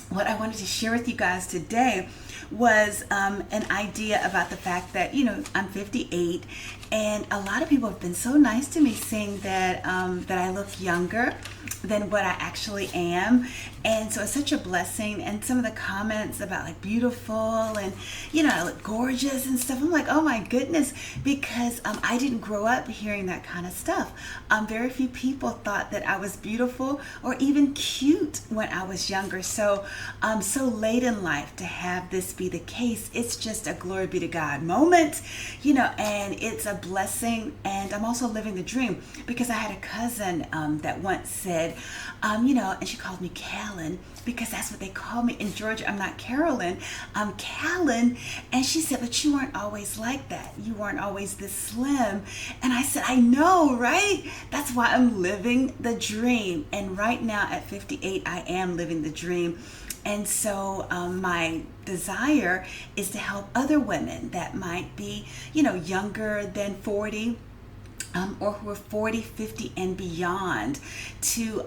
what I wanted to share with you guys today was an idea about the fact that, I'm 58, and a lot of people have been so nice to me, saying that I look younger than what I actually am. And so it's such a blessing. And some of the comments about like beautiful and, I look gorgeous and stuff. I'm like, oh my goodness, because I didn't grow up hearing that kind of stuff. Very few people thought that I was beautiful or even cute when I was younger. So so late in life to have this be the case, it's just a glory be to God moment, and it's a blessing. And I'm also living the dream, because I had a cousin that once said, and she called me Callan, because that's what they call me in Georgia. I'm not Carolyn, I'm Callan. And she said, but you weren't always like that. You weren't always this slim. And I said, I know, right? That's why I'm living the dream. And right now at 58, I am living the dream. And so my desire is to help other women that might be, younger than 40, or who are 40, 50, and beyond, to,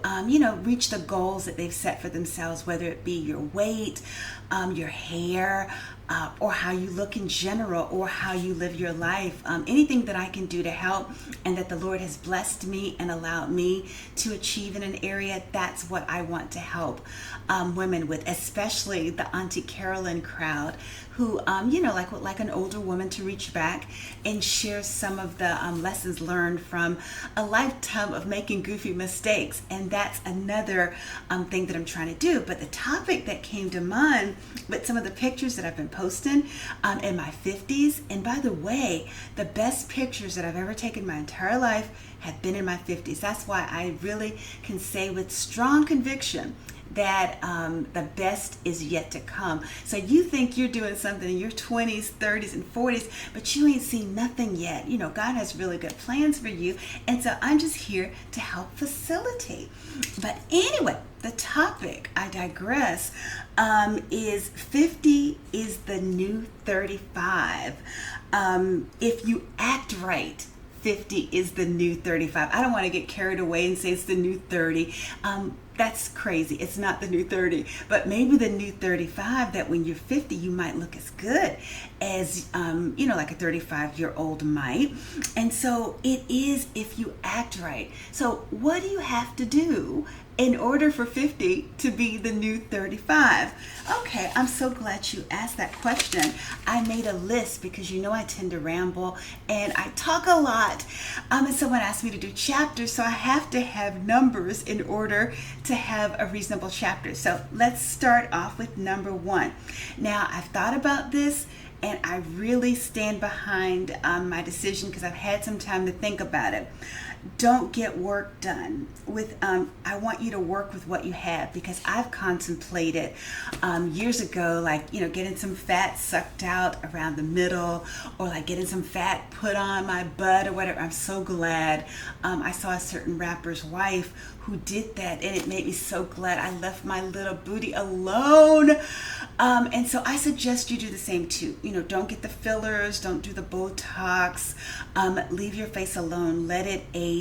reach the goals that they've set for themselves, whether it be your weight, your hair, or how you look in general, or how you live your life. Anything that I can do to help, and that the Lord has blessed me and allowed me to achieve in an area, that's what I want to help women with, especially the Auntie Carolyn crowd, who, would like an older woman to reach back and share some of the lessons learned from a lifetime of making goofy mistakes. And that's another thing that I'm trying to do. But the topic that came to mind with some of the pictures that I've been posting in my 50s, and by the way, the best pictures that I've ever taken my entire life have been in my 50s. That's why I really can say with strong conviction that the best is yet to come. So you think you're doing something in your 20s, 30s, and 40s, but you ain't seen nothing yet. God has really good plans for you. And so I'm just here to help facilitate. But anyway, the topic, I digress, is 50 is the new 35. If you act right, 50 is the new 35. I don't want to get carried away and say it's the new 30. That's crazy. It's not the new 30, but maybe the new 35, that when you're 50, you might look as good as, like a 35-year-old might. And so it is if you act right. So what do you have to do in order for 50 to be the new 35? Okay, I'm so glad you asked that question. I made a list because I tend to ramble and I talk a lot. And someone asked me to do chapters, so I have to have numbers in order to have a reasonable chapter. So let's start off with number 1. Now, I've thought about this, and I really stand behind my decision because I've had some time to think about it. Don't get work done with, I want you to work with what you have, because I've contemplated years ago, getting some fat sucked out around the middle, or getting some fat put on my butt or whatever. I'm so glad I saw a certain rapper's wife who did that, and it made me so glad I left my little booty alone. And so I suggest you do the same too. Don't get the fillers, don't do the Botox, leave your face alone, let it age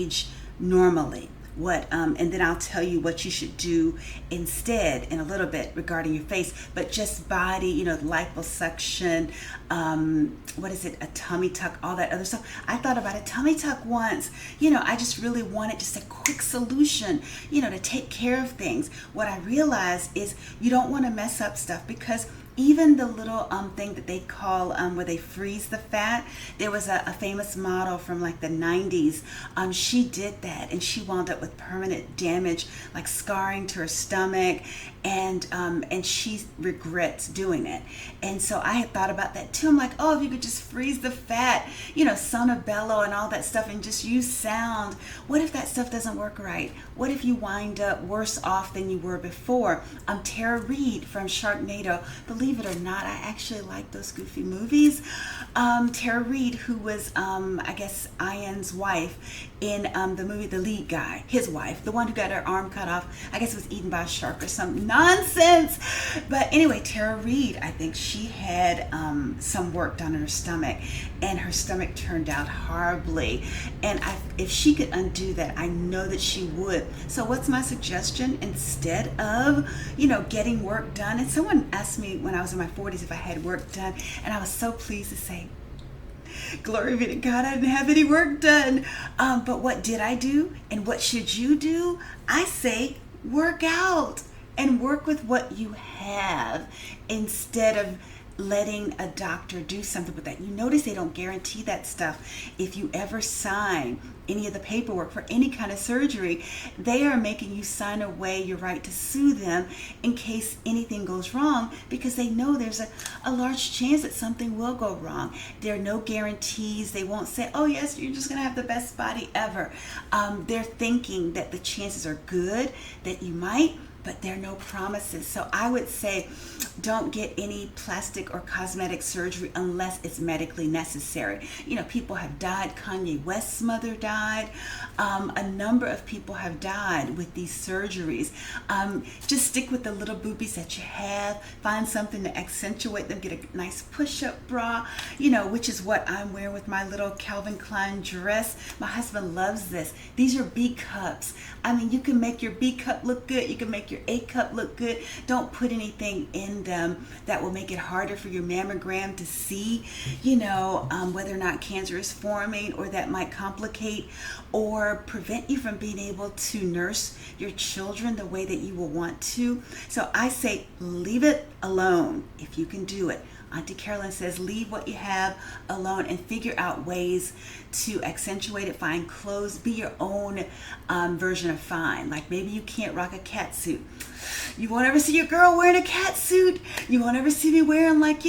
normally. And then I'll tell you what you should do instead in a little bit regarding your face. But just body, liposuction, a tummy tuck, all that other stuff. I thought about a tummy tuck once. I just really wanted just a quick solution, to take care of things. What I realized is you don't want to mess up stuff, because even the little thing that they call where they freeze the fat, there was a famous model from the 90s. She did that, and she wound up with permanent damage, like scarring to her stomach, and she regrets doing it. And so I had thought about that too. I'm like, oh, if you could just freeze the fat, Sonobello and all that stuff, and just use sound. What if that stuff doesn't work right? What if you wind up worse off than you were before? Tara Reid from Sharknado, believe it or not, I actually like those goofy movies. Tara Reid, who was, I guess, Ian's wife in the movie The Lead Guy, his wife, the one who got her arm cut off, I guess it was eaten by a shark or something. nonsense. But anyway, Tara Reid, I think she had some work done in her stomach, and her stomach turned out horribly. And if she could undo that, I know that she would. So what's my suggestion? Instead of, getting work done, and someone asked me when I was in my 40s if I had work done, and I was so pleased to say, glory be to God, I didn't have any work done. But what did I do? And what should you do? I say work out and work with what you have instead of letting a doctor do something with that. You notice they don't guarantee that stuff. If you ever sign any of the paperwork for any kind of surgery, they are making you sign away your right to sue them in case anything goes wrong, because they know there's a large chance that something will go wrong. There are no guarantees. They won't say, oh yes, you're just going to have the best body ever. They're thinking that the chances are good that you might, but there are no promises. So I would say don't get any plastic or cosmetic surgery unless it's medically necessary. People have died. Kanye West's mother died. A number of people have died with these surgeries. Just stick with the little boobies that you have. Find something to accentuate them. Get a nice push-up bra, which is what I'm wearing with my little Calvin Klein dress. My husband loves this. These are B cups. You can make your B cup look good. You can make your A cup look good. Don't put anything in them that will make it harder for your mammogram to see, whether or not cancer is forming, or that might complicate or prevent you from being able to nurse your children the way that you will want to. So I say leave it alone if you can do it. Auntie Carolyn says leave what you have alone and figure out ways to accentuate it. Find clothes, be your own version of fine. Like maybe you can't rock a cat suit. You won't ever see your girl wearing a cat suit. You won't ever see me wearing like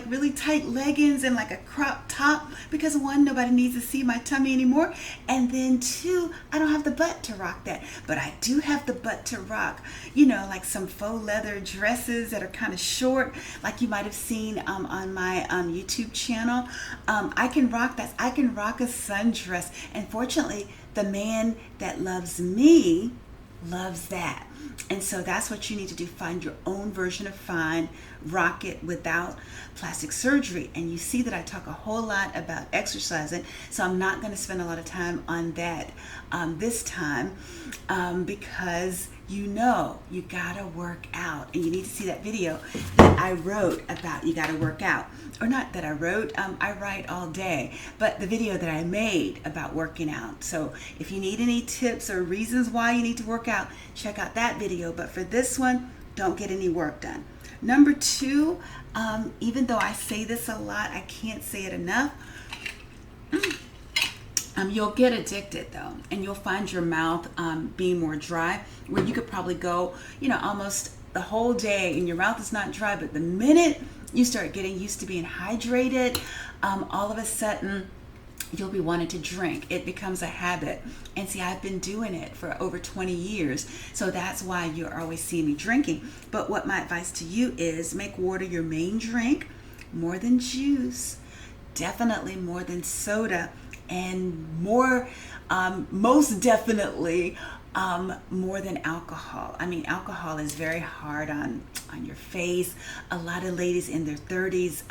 really tight leggings and like a crop top, because one, nobody needs to see my tummy anymore. And then two, I don't have the butt to rock that. But I do have the butt to rock, like some faux leather dresses that are kind of short, like you might have seen on my YouTube channel. I can rock that. I can rock a sundress. And fortunately, the man that loves me loves that. And so that's what you need to do. Find your own version of fine, rock it without plastic surgery. And you see that I talk a whole lot about exercising, so I'm not going to spend a lot of time on that this time, because you gotta work out, and you need to see that video that I wrote about you gotta work out. Or not that I wrote, I write all day, but the video that I made about working out. So if you need any tips or reasons why you need to work out, check out that video. But for this one, don't get any work done. Number two, even though I say this a lot, I can't say it enough. You'll get addicted though, and you'll find your mouth being more dry, where you could probably go, almost the whole day and your mouth is not dry, but the minute you start getting used to being hydrated, all of a sudden you'll be wanting to drink. It becomes a habit. And see, I've been doing it for over 20 years, so that's why you're always seeing me drinking. But what my advice to you is, make water your main drink, more than juice, definitely more than soda, and more, most definitely, more than alcohol. Alcohol is very hard on your face. A lot of ladies in their 30s,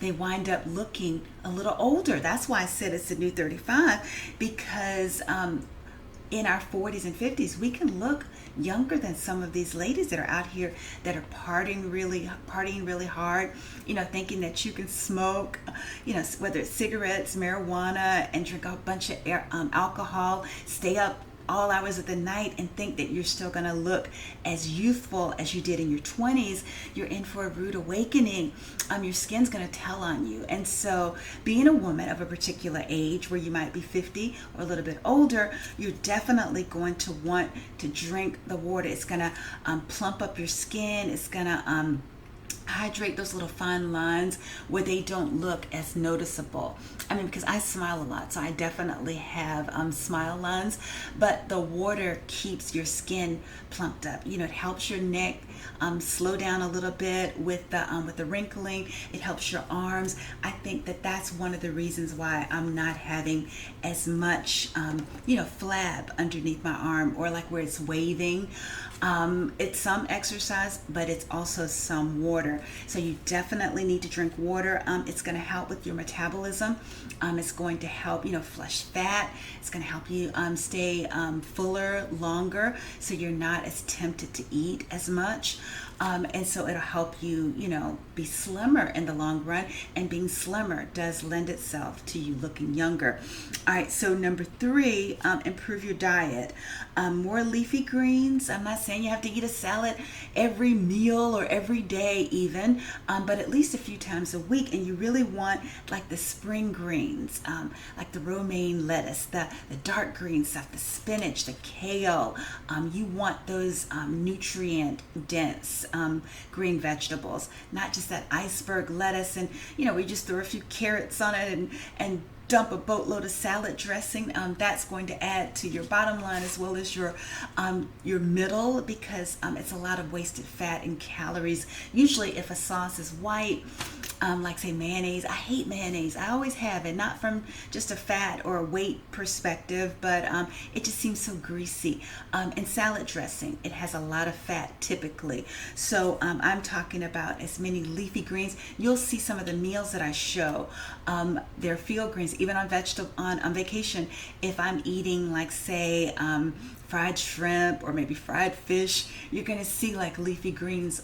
they wind up looking a little older. That's why I said it's the new 35, because in our 40s and 50s, we can look younger than some of these ladies that are out here that are partying really hard, thinking that you can smoke, whether it's cigarettes, marijuana, and drink a bunch of alcohol, stay up all hours of the night and think that you're still going to look as youthful as you did in your 20s. You're in for a rude awakening. Your skin's going to tell on you. And so being a woman of a particular age, where you might be 50 or a little bit older, you're definitely going to want to drink the water. It's going to plump up your skin. It's going to hydrate those little fine lines where they don't look as noticeable. Because I smile a lot, so I definitely have smile lines, but the water keeps your skin plumped up. It helps your neck slow down a little bit with the wrinkling. It helps your arms. I think that that's one of the reasons why I'm not having as much flab underneath my arm, or like where it's waving. It's some exercise, but it's also some water. So you definitely need to drink water. It's going to help with your metabolism. It's going to help, flush fat. It's going to help you stay fuller longer, so you're not as tempted to eat as much. And so it'll help you, be slimmer in the long run. And being slimmer does lend itself to you looking younger. All right, so number 3, improve your diet. More leafy greens. I'm not saying you have to eat a salad every meal or every day even, but at least a few times a week. And you really want like the spring greens, like the romaine lettuce, the dark green stuff, the spinach, the kale. You want those nutrient dense green vegetables, not just that iceberg lettuce and we just throw a few carrots on it and dump a boatload of salad dressing. That's going to add to your bottom line as well as your middle, because it's a lot of wasted fat and calories. Usually if a sauce is white, like say mayonnaise, I hate mayonnaise. I always have it, not from just a fat or a weight perspective, but it just seems so greasy. And salad dressing, it has a lot of fat typically. So I'm talking about as many leafy greens. You'll see some of the meals that I show. They're field greens. Even on vacation, if I'm eating like say fried shrimp or maybe fried fish, you're going to see like leafy greens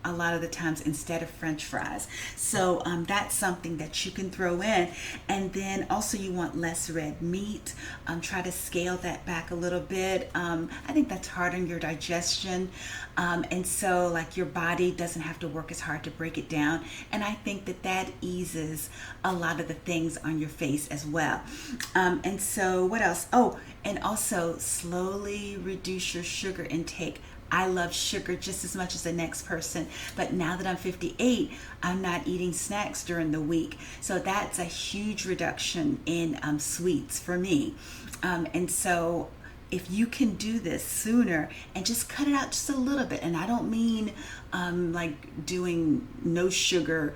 a lot of the times instead of French fries. So that's something that you can throw in. And then also you want less red meat. Try to scale that back a little bit. I think that's hard on your digestion. And so like your body doesn't have to work as hard to break it down. And I think that eases a lot of the things on your face as well. And so what else? Oh, and also slowly reduce your sugar intake. I love sugar just as much as the next person, but now that I'm 58, I'm not eating snacks during the week. So that's a huge reduction in sweets for me. And so if you can do this sooner and just cut it out just a little bit, and I don't mean like doing no sugar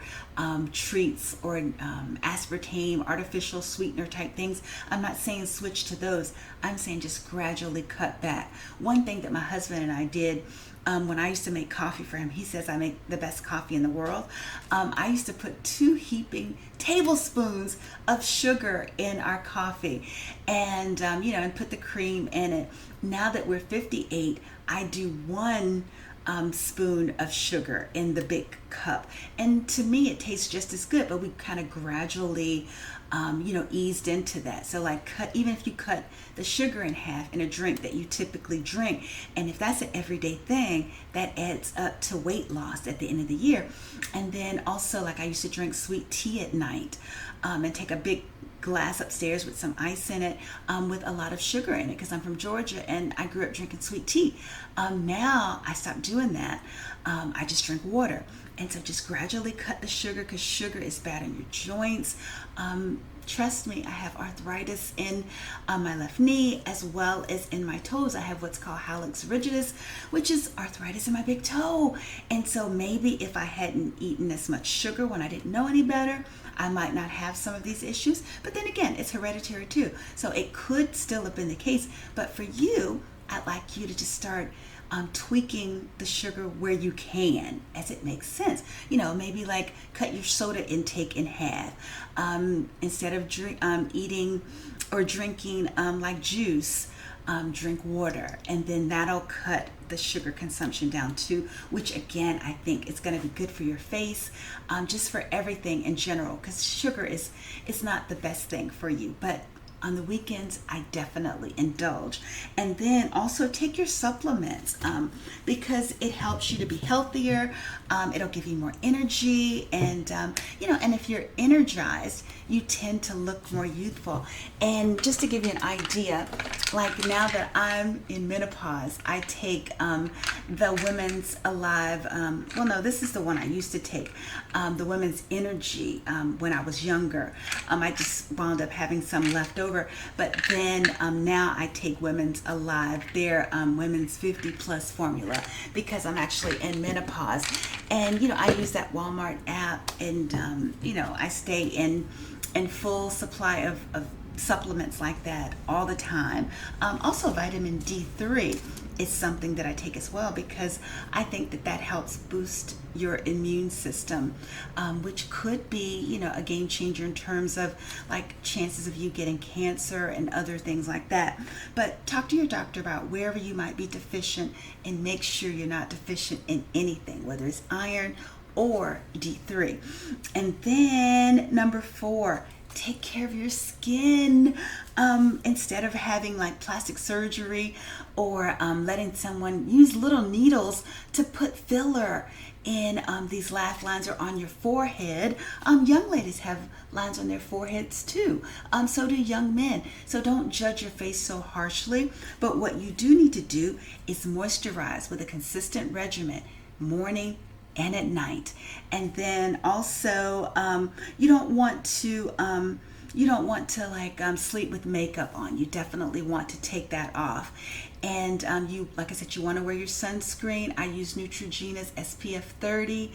treats or aspartame, artificial sweetener type things. I'm not saying switch to those. I'm saying just gradually cut back. One thing that my husband and I did when I used to make coffee for him, he says I make the best coffee in the world. I used to put 2 heaping tablespoons of sugar in our coffee and, and put the cream in it. Now that we're 58, I do 1 spoon of sugar in the big cup. And to me, it tastes just as good, but we kind of gradually eased into that. So like even if you cut the sugar in half in a drink that you typically drink, and if that's an everyday thing, that adds up to weight loss at the end of the year. And then also like I used to drink sweet tea at night and take a big glass upstairs with some ice in it with a lot of sugar in it because I'm from Georgia and I grew up drinking sweet tea. Now I stopped doing that. I just drink water. And so just gradually cut the sugar because sugar is bad on your joints. Trust me, I have arthritis in my left knee as well as in my toes. I have what's called hallux rigidus, which is arthritis in my big toe. And so maybe if I hadn't eaten as much sugar when I didn't know any better, I might not have some of these issues. But then again, it's hereditary too. So it could still have been the case. But for you, I'd like you to just start tweaking the sugar where you can, as it makes sense. Maybe like cut your soda intake in half. Instead of eating or drinking like juice, drink water, and then that'll cut the sugar consumption down too, which again I think is going to be good for your face, just for everything in general, because sugar is not the best thing for you. But on the weekends, I definitely indulge. And then also take your supplements because it helps you to be healthier. It'll give you more energy. And, and if you're energized, you tend to look more youthful. And just to give you an idea, like now that I'm in menopause, I take the Women's Alive, this is the one I used to take, the Women's Energy when I was younger. I just wound up having some left over. But then now I take Women's Alive, their Women's 50 Plus formula, because I'm actually in menopause. And, I use that Walmart app and, I stay in full supply of supplements like that all the time. Also, vitamin D3 is something that I take as well, because I think that that helps boost your immune system, which could be, a game changer in terms of like chances of you getting cancer and other things like that. But talk to your doctor about wherever you might be deficient, and make sure you're not deficient in anything, whether it's iron or D3. And then number 4, take care of your skin. Instead of having like plastic surgery, or letting someone use little needles to put filler in these laugh lines or on your forehead. Young ladies have lines on their foreheads too. So do young men. So don't judge your face so harshly. But what you do need to do is moisturize with a consistent regimen, morning and at night. And then also, you don't want to sleep with makeup on. You definitely want to take that off. And like I said, you want to wear your sunscreen. I use Neutrogena's SPF 30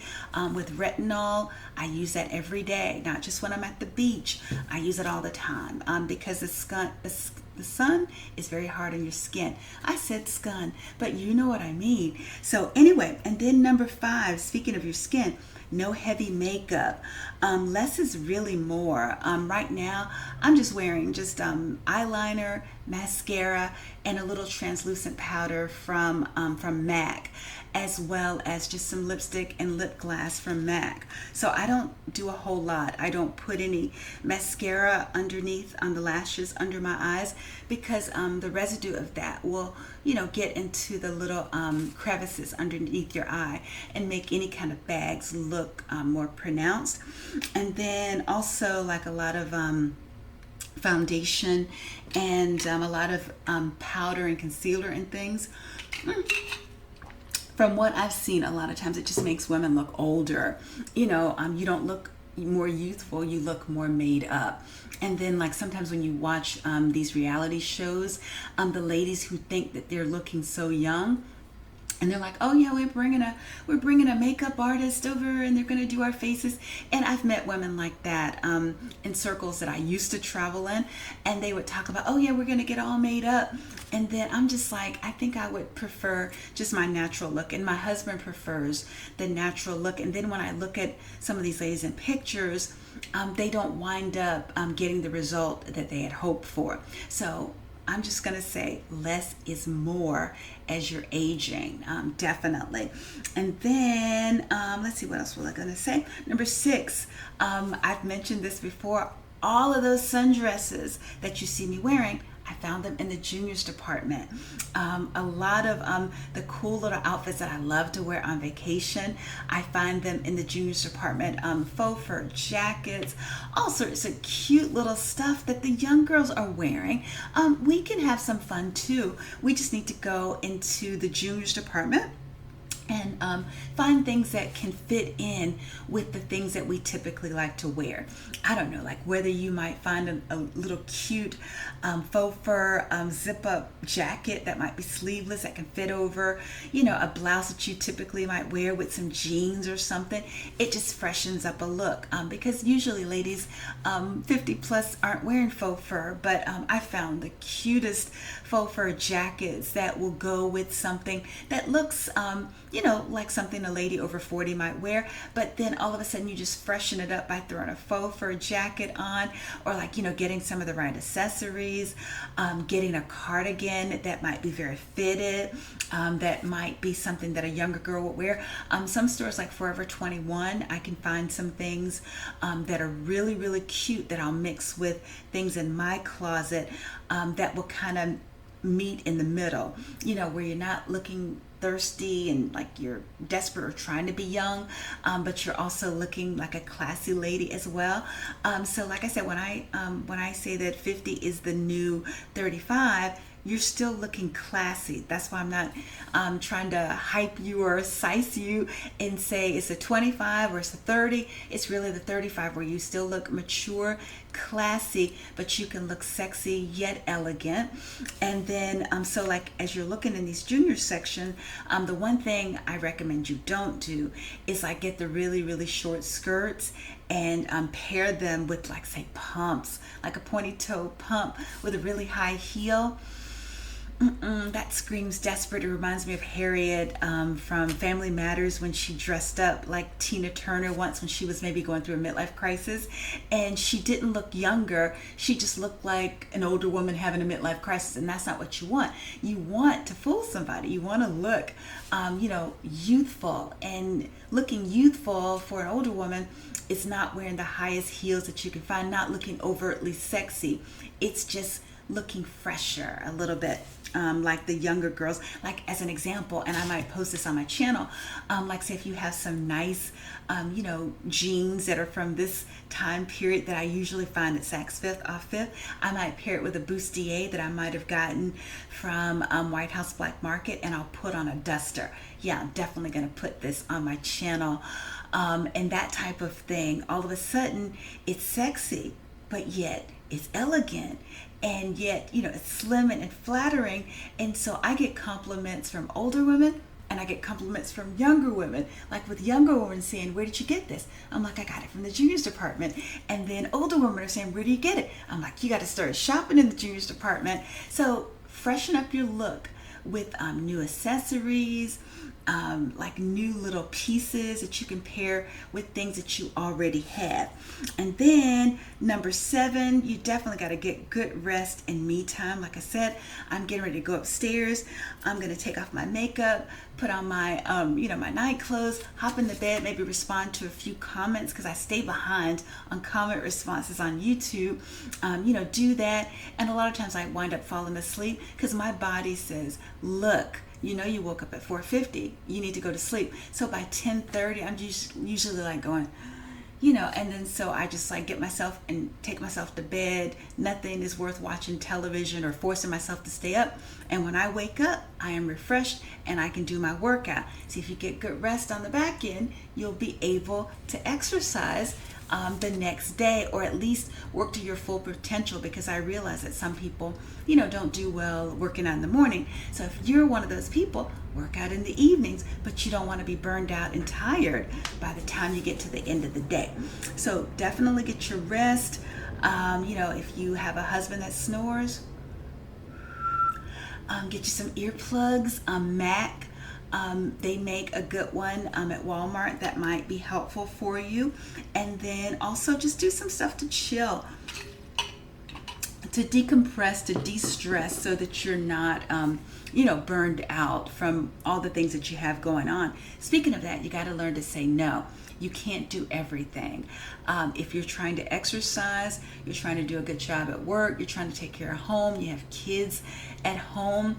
with retinol. I use that every day, not just when I'm at the beach. I use it all the time because the sun is very hard on your skin. I said scun, but you know what I mean. So anyway, and then number 5, speaking of your skin, no heavy makeup. Less is really more. Right now, I'm just wearing eyeliner, mascara, and a little translucent powder from MAC, as well as just some lipstick and lip gloss from MAC. So I don't do a whole lot. I don't put any mascara underneath on the lashes under my eyes, because the residue of that will get into the little crevices underneath your eye and make any kind of bags look more pronounced. And then also like a lot of foundation and a lot of powder and concealer and things. From what I've seen, a lot of times it just makes women look older. You don't look more youthful, you look more made up. And then like sometimes when you watch these reality shows, the ladies who think that they're looking so young, and they're like, oh yeah, we're bringing a makeup artist over, and they're going to do our faces. And I've met women like that in circles that I used to travel in, and they would talk about, oh yeah, we're going to get all made up. And then I'm just like, I think I would prefer just my natural look, and my husband prefers the natural look. And then when I look at some of these ladies in pictures, they don't wind up getting the result that they had hoped for. So I'm just going to say less is more as you're aging, definitely. And then, let's see, what else was I going to say? Number 6, I've mentioned this before, all of those sundresses that you see me wearing, I found them in the juniors department. A lot of the cool little outfits that I love to wear on vacation, I find them in the juniors department. Faux fur jackets, all sorts of cute little stuff that the young girls are wearing. We can have some fun too. We just need to go into the juniors department and find things that can fit in with the things that we typically like to wear. I don't know, like whether you might find a little cute faux fur zip-up jacket that might be sleeveless that can fit over, a blouse that you typically might wear with some jeans or something. It just freshens up a look, because usually ladies 50 plus aren't wearing faux fur, but I found the cutest faux fur jackets that will go with something that looks like something a lady over 40 might wear, but then all of a sudden you just freshen it up by throwing a faux fur jacket on, or getting some of the right accessories, getting a cardigan that might be very fitted, that might be something that a younger girl would wear. Some stores like Forever 21, I can find some things that are really, really cute that I'll mix with things in my closet that will kind of meet in the middle, where you're not looking thirsty and like you're desperate or trying to be young, but you're also looking like a classy lady as well. So like I said, when I say that 50 is the new 35, you're still looking classy. That's why I'm not trying to hype you or size you and say it's a 25 or it's a 30. It's really the 35 where you still look mature, classy, but you can look sexy yet elegant. And then, so like as you're looking in these junior section, the one thing I recommend you don't do is like get the really, really short skirts and pair them with like say pumps, like a pointy toe pump with a really high heel. That screams desperate. It reminds me of Harriet from Family Matters when she dressed up like Tina Turner once when she was maybe going through a midlife crisis. And she didn't look younger. She just looked like an older woman having a midlife crisis. And that's not what you want. You want to fool somebody. You want to look, youthful. And looking youthful for an older woman is not wearing the highest heels that you can find, not looking overtly sexy. It's just looking fresher a little bit, like the younger girls. Like as an example, and I might post this on my channel, like say if you have some nice jeans that are from this time period that I usually find at Saks Fifth off Fifth, I might pair it with a bustier that I might have gotten from White House Black Market, and I'll put on a duster. Yeah, I'm definitely going to put this on my channel. And that type of thing, all of a sudden it's sexy, but yet it's elegant, and yet it's slim and flattering. And so I get compliments from older women, and I get compliments from younger women, like with younger women saying, where did you get this? I'm like, I got it from the juniors department. And then older women are saying, where do you get it? I'm like, you got to start shopping in the juniors department. So freshen up your look with new accessories, like new little pieces that you can pair with things that you already have. And then number 7, you definitely got to get good rest and me time. Like I said, I'm getting ready to go upstairs. I'm going to take off my makeup, put on my my night clothes, hop in the bed, maybe respond to a few comments because I stay behind on comment responses on YouTube. Do that. And a lot of times I wind up falling asleep because my body says, look, you woke up at 4:50. You need to go to sleep. So by 10:30, I'm usually like going, and then so I just like get myself and take myself to bed. Nothing is worth watching television or forcing myself to stay up. And when I wake up, I am refreshed and I can do my workout. See, if you get good rest on the back end, you'll be able to exercise the next day, or at least work to your full potential, because I realize that some people don't do well working out in the morning. So if you're one of those people, work out in the evenings, but you don't want to be burned out and tired by the time you get to the end of the day. So definitely get your rest. If you have a husband that snores, get you some earplugs. Mac, they make a good one at Walmart that might be helpful for you. And then also just do some stuff to chill, to decompress, to de-stress, so that you're not burned out from all the things that you have going on. Speaking of that, you got to learn to say no. You can't do everything. If you're trying to exercise, you're trying to do a good job at work, you're trying to take care of home, you have kids at home,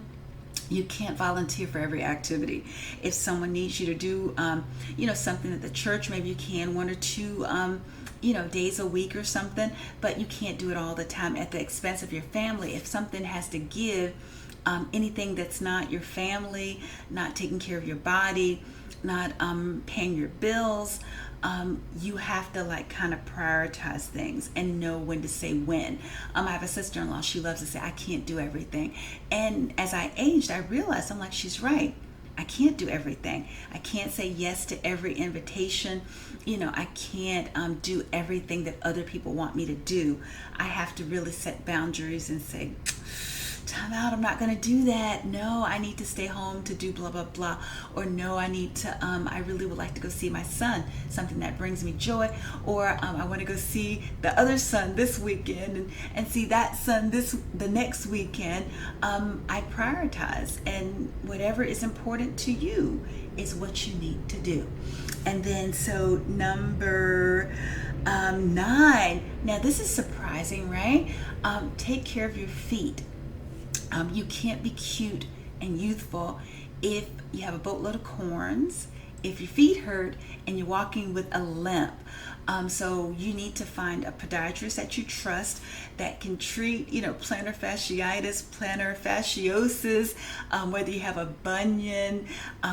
you can't volunteer for every activity. If someone needs you to do, something at the church, maybe you can 1 or 2, days a week or something, but you can't do it all the time at the expense of your family. If something has to give, anything that's not your family, not taking care of your body, not paying your bills, you have to kind of prioritize things and know when to say when. I have a sister-in-law, she loves to say, I can't do everything. And as I aged, I realized, I'm like, she's right. I can't do everything. I can't say yes to every invitation. I can't do everything that other people want me to do. I have to really set boundaries and say, time out, I'm not going to do that. No, I need to stay home to do blah, blah, blah. Or no, I need to, I really would like to go see my son, something that brings me joy. Or I want to go see the other son this weekend and see that son the next weekend. I prioritize, and whatever is important to you is what you need to do. And then so number 9, now this is surprising, right? Take care of your feet. You can't be cute and youthful if you have a boatload of corns, if your feet hurt, and you're walking with a limp. So you need to find a podiatrist that you trust that can treat, plantar fasciitis, plantar fasciosis, whether you have a bunion,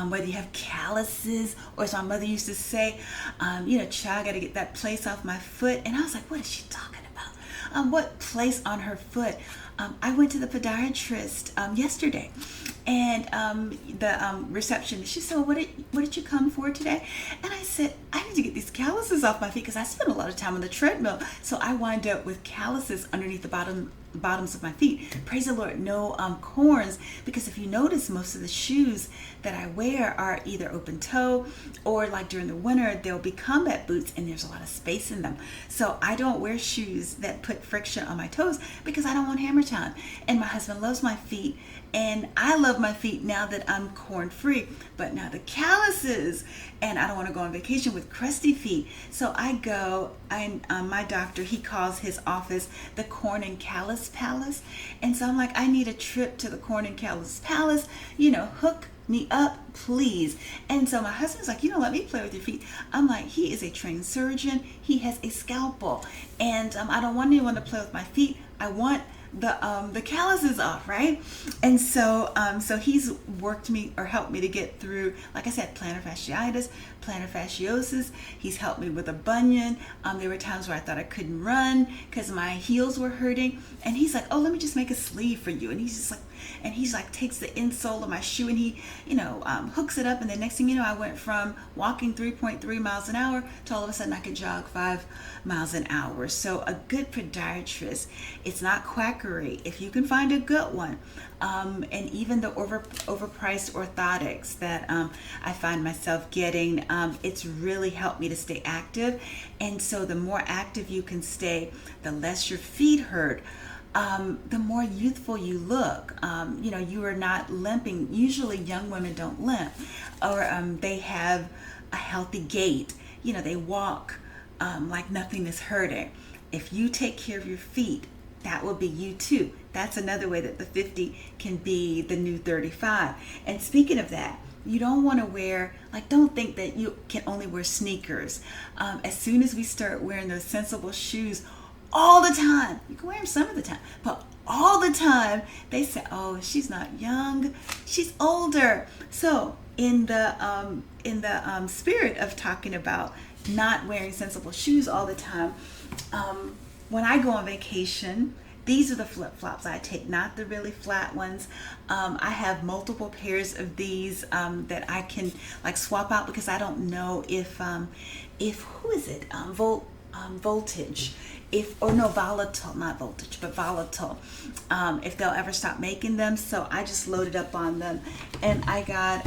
whether you have calluses, or as my mother used to say, child, I got to get that place off my foot. And I was like, what is she talking about? what place on her foot. I went to the podiatrist yesterday, and the receptionist, she said, well, what did you come for today? And I said, I need to get these calluses off my feet because I spend a lot of time on the treadmill. So I wind up with calluses underneath the bottoms of my feet. Praise the Lord, no corns, because if you notice, most of the shoes that I wear are either open toe, or like during the winter they'll be combat boots and there's a lot of space in them. So I don't wear shoes that put friction on my toes because I don't want hammer time. And my husband loves my feet, and I love my feet now that I'm corn free, but now the calluses, and I don't want to go on vacation with crusty feet. So I go, my doctor, he calls his office the Corn and Callus Palace. And so I'm like, I need a trip to the Corn and Callus Palace, hook me up, please. And so my husband's like, let me play with your feet. I'm like, he is a trained surgeon. He has a scalpel, and I don't want anyone to play with my feet. I want the calluses off, right? And so he's worked me or helped me to get through, like I said, plantar fasciitis, plantar fasciosis. He's helped me with a bunion. There were times where I thought I couldn't run because my heels were hurting, and he's like, oh, let me just make a sleeve for you. And he's like takes the insole of my shoe and he hooks it up, and the next thing you know, I went from walking 3.3 miles an hour to all of a sudden I could jog 5 miles an hour. So a good podiatrist, it's not quackery if you can find a good one. And even the overpriced orthotics that I find myself getting, it's really helped me to stay active. And so the more active you can stay, the less your feet hurt, the more youthful you look. You are not limping. Usually young women don't limp, or they have a healthy gait. They walk like nothing is hurting. If you take care of your feet, that will be you too. That's another way that the 50 can be the new 35. And speaking of that, you don't want to wear, don't think that you can only wear sneakers. As soon as we start wearing those sensible shoes all the time, you can wear them some of the time, but all the time, they say, oh, she's not young, she's older. So in the spirit of talking about not wearing sensible shoes all the time, when I go on vacation, these are the flip-flops I take, not the really flat ones. I have multiple pairs of these that I can swap out, because I don't know if who is it? Voltage, volatile, not voltage, but volatile, if they'll ever stop making them. So I just loaded up on them, and I got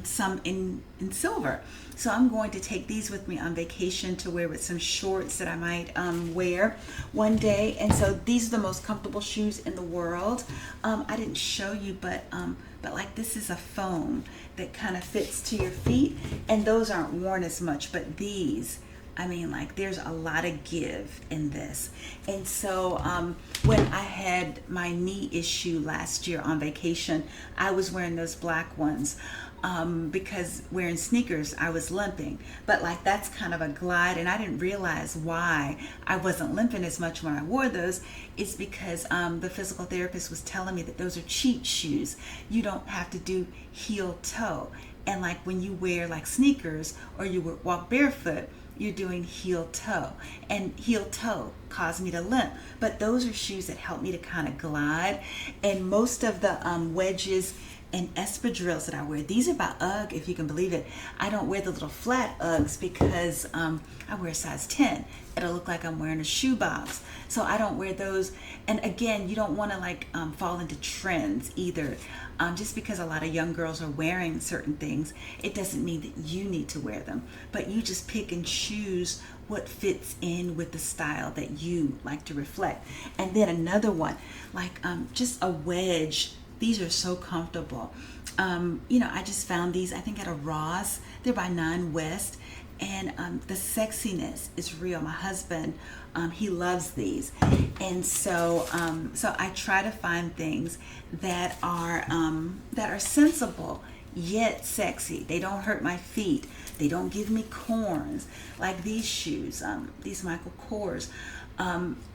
some in silver. So I'm going to take these with me on vacation to wear with some shorts that I might wear one day. And so these are the most comfortable shoes in the world. I didn't show you, but this is a foam that kind of fits to your feet, and those aren't worn as much, but these, there's a lot of give in this. And so when I had my knee issue last year on vacation, I was wearing those black ones because wearing sneakers, I was limping. But that's kind of a glide, and I didn't realize why I wasn't limping as much when I wore those. It's because the physical therapist was telling me that those are cheat shoes. You don't have to do heel toe. And when you wear sneakers, or you walk barefoot, you're doing heel toe, and heel toe caused me to limp. But those are shoes that help me to kind of glide. And most of the wedges and espadrilles that I wear, these are by UGG, if you can believe it. I don't wear the little flat Uggs because I wear a size 10. It'll look like I'm wearing a shoebox. So I don't wear those. And again, you don't want to fall into trends either. Just because a lot of young girls are wearing certain things, it doesn't mean that you need to wear them. But you just pick and choose what fits in with the style that you like to reflect. And then another one, just a wedge. These are so comfortable. I just found these, I think, at a Ross. They're by Nine West. And the sexiness is real. My husband, he loves these. And so I try to find things that are sensible yet sexy. They don't hurt my feet. They don't give me corns. Like these shoes, these Michael Kors,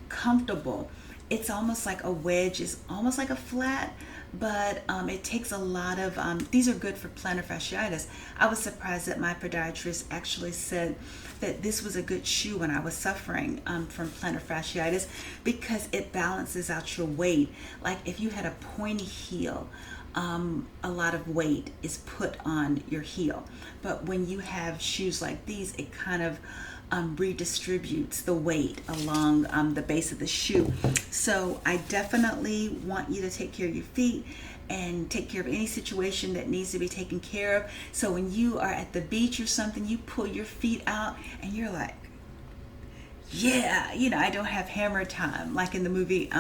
comfortable. it's almost like a wedge, is almost like a flat, but it takes a lot of, these are good for plantar fasciitis. I was surprised that my podiatrist actually said that this was a good shoe when I was suffering from plantar fasciitis, because it balances out your weight. Like if you had a pointy heel, a lot of weight is put on your heel. But when you have shoes like these, it kind of redistributes the weight along the base of the shoe. So I definitely want you to take care of your feet and take care of any situation that needs to be taken care of. So when you are at the beach or something, you pull your feet out and you're like, yeah, I don't have hammer time, like in the movie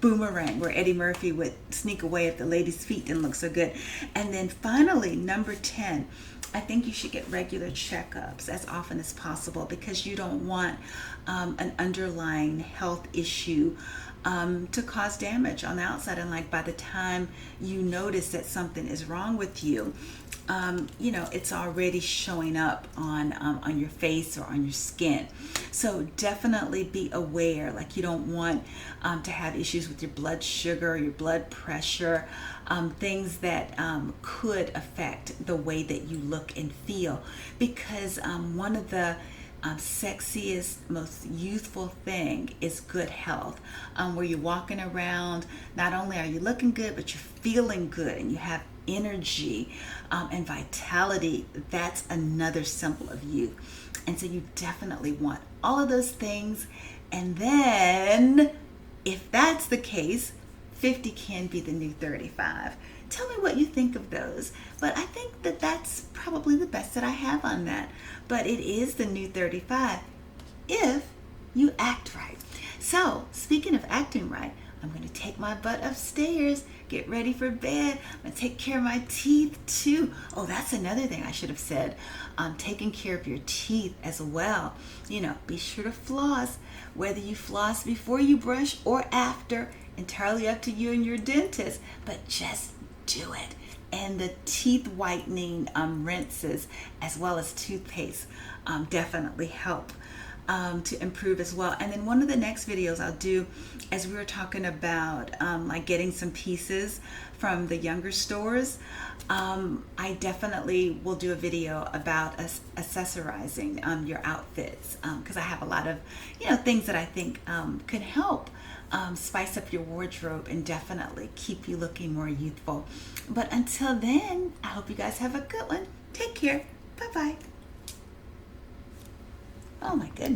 Boomerang, where Eddie Murphy would sneak away if the lady's feet didn't look so good. And then finally, number 10, I think you should get regular checkups as often as possible, because you don't want an underlying health issue to cause damage on the outside. And like by the time you notice that something is wrong with you, it's already showing up on your face or on your skin. So definitely be aware. Like you don't want to have issues with your blood sugar, your blood pressure, things that could affect the way that you look and feel. Because one of the sexiest, most youthful thing is good health, where you're walking around, not only are you looking good, but you're feeling good and you have energy and vitality. That's another symbol of youth. And so you definitely want all of those things. And then if that's the case, 50 can be the new 35. Tell me what you think of those. But I think that that's probably the best that I have on that. But it is the new 35 if you act right. So speaking of acting right, I'm going to take my butt upstairs, get ready for bed. I'm going to take care of my teeth too. Oh, that's another thing I should have said. Taking care of your teeth as well. Be sure to floss. Whether you floss before you brush or after, entirely up to you and your dentist, but just do it. And the teeth whitening rinses as well as toothpaste definitely help to improve as well. And then one of the next videos I'll do, as we were talking about like getting some pieces from the younger stores, I definitely will do a video about accessorizing your outfits, because I have a lot of things that I think could help spice up your wardrobe and definitely keep you looking more youthful. But until then, I hope you guys have a good one. Take care. Bye-bye. Oh my goodness.